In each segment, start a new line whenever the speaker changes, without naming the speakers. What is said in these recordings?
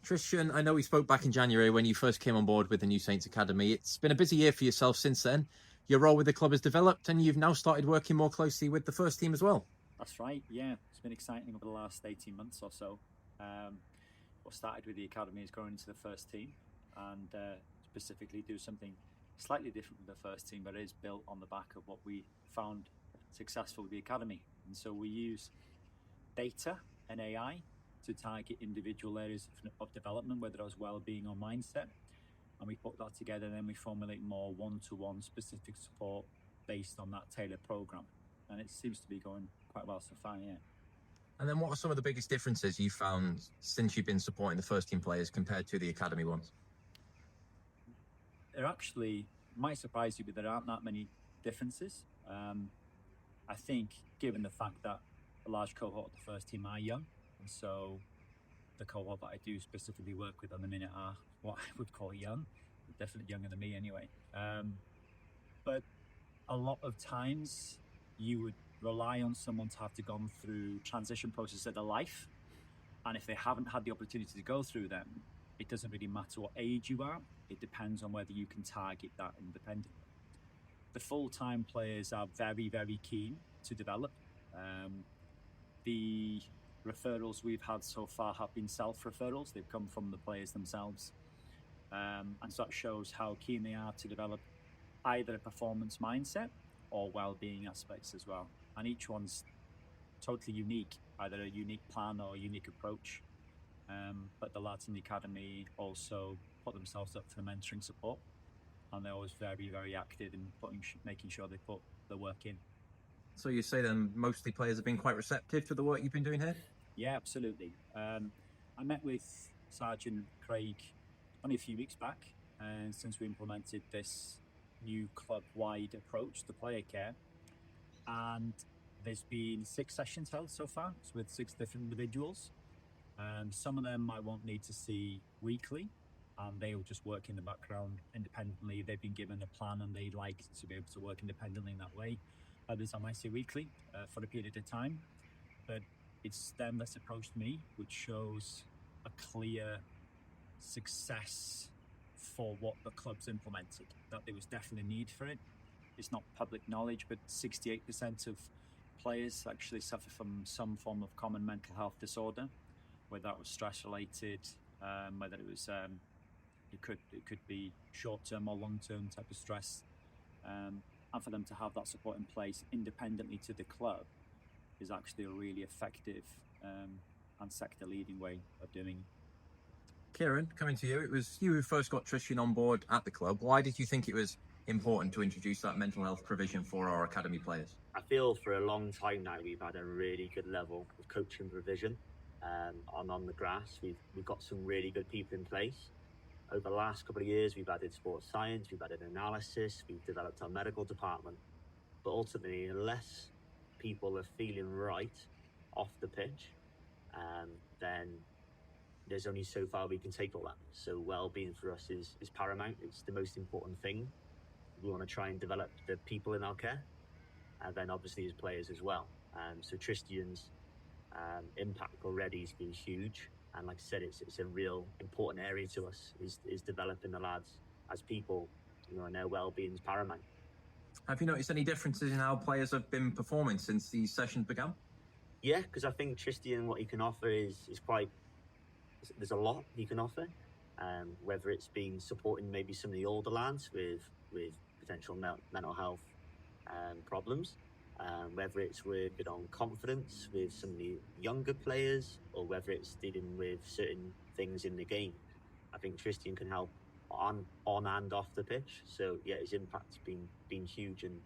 Tristian, I know we spoke back in January when you first came on board with the New Saints Academy. It's been a busy year for yourself since then. Your role with the club has developed and you've now started working more closely with the first team as well.
That's right, yeah. It's been exciting over the last 18 months or so. What started with the academy is growing into the first team and specifically do something slightly different with the first team, but it is built on the back of what we found successful with the academy. And so we use data and AI to target individual areas of development, whether it was well-being or mindset. And we put that together and then we formulate more one-to-one specific support based on that tailored program. And it seems to be going quite well so far, yeah.
And then what are some of the biggest differences you found since you've been supporting the first team players compared to the academy ones?
There actually might surprise you, but there aren't that many differences. I think given the fact that a large cohort of the first team are young, and so the cohort that I do specifically work with on the minute are what I would call young, definitely younger than me anyway. But a lot of times you would rely on someone to have to gone through transition process of their life, and if they haven't had the opportunity to go through them, it doesn't really matter what age you are. It depends on whether you can target that independently. The full-time players are very, very keen to develop. The referrals we've had so far have been self-referrals. They've come from the players themselves. And so that shows how keen they are to develop either a performance mindset or well-being aspects as well. And each one's totally unique, either a unique plan or a unique approach. But the lads in the academy also put themselves up for mentoring support, and they're always very, very active in making sure they put the work in.
So you say then mostly players have been quite receptive to the work you've been doing here?
Yeah, absolutely. I met with Sergeant Craig only a few weeks back, and since we implemented this new club-wide approach to player care, and there's been 6 sessions held so far with 6 different individuals. Some of them I won't need to see weekly, and they will just work in the background independently. They've been given a plan and they like to be able to work independently in that way. Others I might see weekly for a period of time, but it's them that's approached me, which shows a clear success for what the club's implemented, that there was definitely a need for it. It's not public knowledge, but 68% of players actually suffer from some form of common mental health disorder, whether that was stress related, whether it was it could be short-term or long-term type of stress, and for them to have that support in place independently to the club is actually a really effective and sector-leading way of doing it.
Kieran, coming to you, it was you who first got Tristian on board at the club. Why did you think it was important to introduce that mental health provision for our academy players?
I feel for a long time now we've had a really good level of coaching provision on the grass. We've got some really good people in place. Over the last couple of years, we've added sports science, we've added analysis, we've developed our medical department. But ultimately, unless people are feeling right off the pitch, then there's only so far we can take all that. So well-being for us is paramount. It's the most important thing. We want to try and develop the people in our care, and then obviously as players as well. So Tristian's impact already has been huge. And like I said, it's a real important area to us, is developing the lads as people, and their well-being is paramount.
Have you noticed any differences in how players have been performing since these sessions began?
Yeah, because I think Tristian, what he can offer is quite, there's a lot he can offer, whether it's been supporting maybe some of the older lads with potential mental health problems, whether it's working on confidence with some of the younger players, or whether it's dealing with certain things in the game. I think Tristian can help on and off the pitch. So yeah, his impact's been huge, and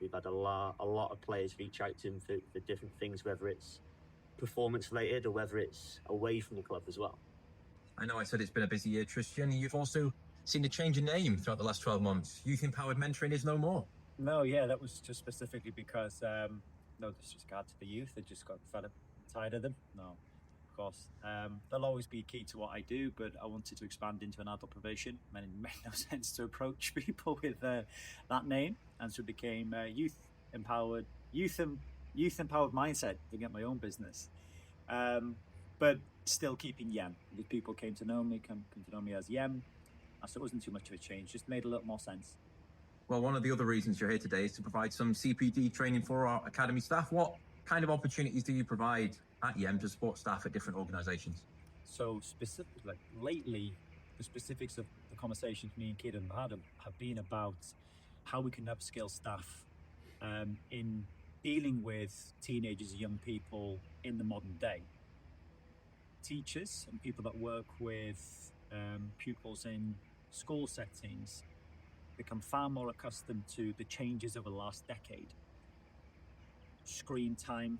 we've had a lot of players reach out to him for different things, whether it's performance related or whether it's away from the club as well.
I know I said it's been a busy year, Tristian. You've also seen a change in name throughout the last 12 months. Youth Empowered Mentoring is no more.
No, yeah, that was just specifically because, no disregard to the youth, I just got fed up, tired of them. No, of course. They'll always be key to what I do, but I wanted to expand into an adult provision, and it made no sense to approach people with that name, and so it became Youth Empowered Mindset to get my own business. But still keeping Yem. The people came to know me as Yem. So it wasn't too much of a change, just made a little more sense.
Well, one of the other reasons you're here today is to provide some CPD training for our academy staff. What kind of opportunities do you provide at Yem to support staff at different organisations?
So lately, the specifics of the conversations me and Kieran have been about how we can upskill staff in dealing with teenagers and young people in the modern day. Teachers and people that work with pupils in school settings become far more accustomed to the changes over the last decade. Screen time,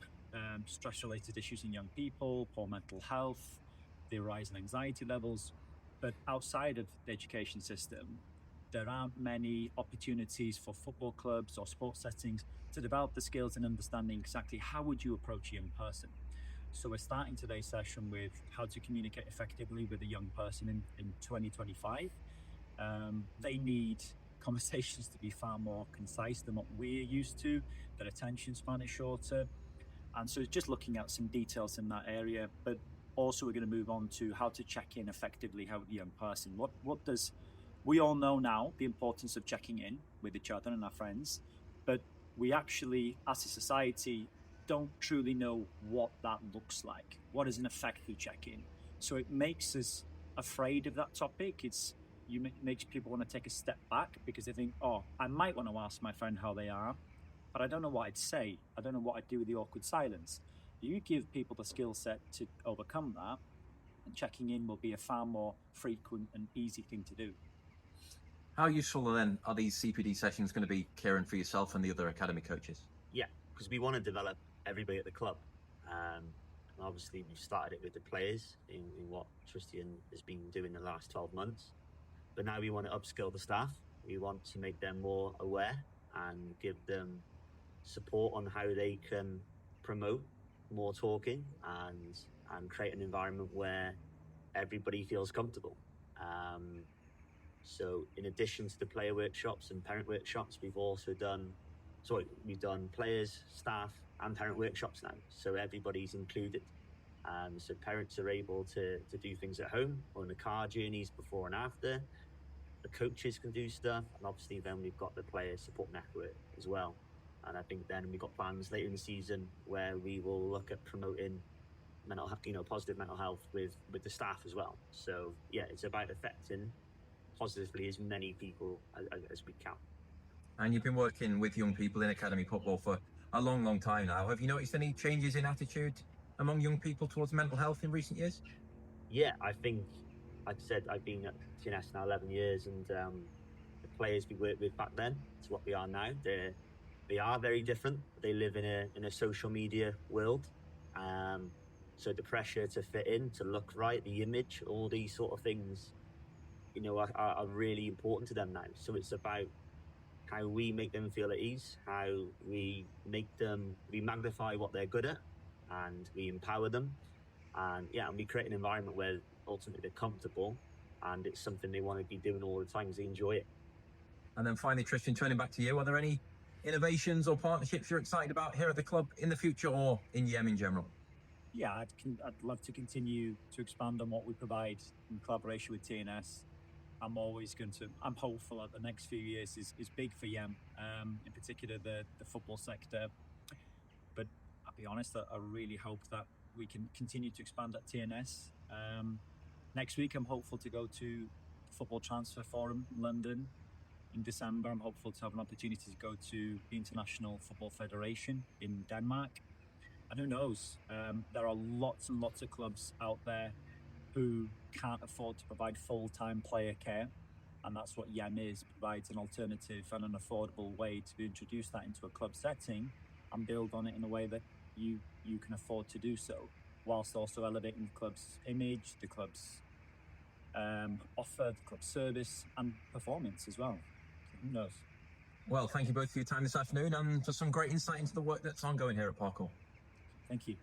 stress-related issues in young people, poor mental health, the rise in anxiety levels. But outside of the education system, there aren't many opportunities for football clubs or sports settings to develop the skills and understanding exactly how would you approach a young person. So we're starting today's session with how to communicate effectively with a young person in 2025. They need conversations to be far more concise than what we're used to. Their attention span is shorter. And so just looking at some details in that area, but also we're going to move on to how to check in effectively with a young person. We all know now the importance of checking in with each other and our friends, but we actually, as a society, don't truly know what that looks like. What is an effective check-in? So it makes us afraid of that topic. Makes people want to take a step back because they think, oh, I might want to ask my friend how they are, but I don't know what I'd say. I don't know what I'd do with the awkward silence. You give people the skill set to overcome that, and checking in will be a far more frequent and easy thing to do.
How useful then are these CPD sessions going to be, Kieran, for yourself and the other academy coaches?
Yeah, because we want to develop everybody at the club. And obviously, we've started it with the players in what Tristian has been doing the last 12 months. But now we want to upskill the staff. We want to make them more aware and give them support on how they can promote more talking and create an environment where everybody feels comfortable. So in addition to the player workshops and parent workshops, we've done players, staff and parent workshops now. So everybody's included. So parents are able to do things at home or in the car journeys before and after. The coaches can do stuff, and obviously then we've got the player support network as well. And I think then we've got plans later in the season where we will look at promoting positive mental health with the staff as well. So yeah, it's about affecting positively as many people as we can.
And you've been working with young people in academy football for a long, long time now. Have you noticed any changes in attitude among young people towards mental health in recent years?
Yeah, I think, like I said, I've been at TNS now 11 years, and the players we worked with back then to what we are now, they are very different. They live in a social media world. So the pressure to fit in, to look right, the image, all these sort of things, are really important to them now. So it's about how we make them feel at ease, how we magnify what they're good at, and we empower them. And we create an environment where ultimately they're comfortable and it's something they want to be doing all the time because they enjoy it.
And then finally, Tristian, turning back to you, are there any innovations or partnerships you're excited about here at the club in the future or in Yem in general?
Yeah, I'd love to continue to expand on what we provide in collaboration with TNS. I'm hopeful that the next few years is big for Yem, in particular the football sector. But I'll be honest, I really hope that we can continue to expand at TNS. Next week, I'm hopeful to go to the Football Transfer Forum in London. In December, I'm hopeful to have an opportunity to go to the International Football Federation in Denmark. And who knows, there are lots and lots of clubs out there who can't afford to provide full-time player care, and that's what Yem provides an alternative and an affordable way to introduce that into a club setting and build on it in a way that you can afford to do so, whilst also elevating the club's image, the club's offer, the club's service and performance as well. Who knows?
Well, thank you both for your time this afternoon and for some great insight into the work that's ongoing here at Parkour.
Thank you.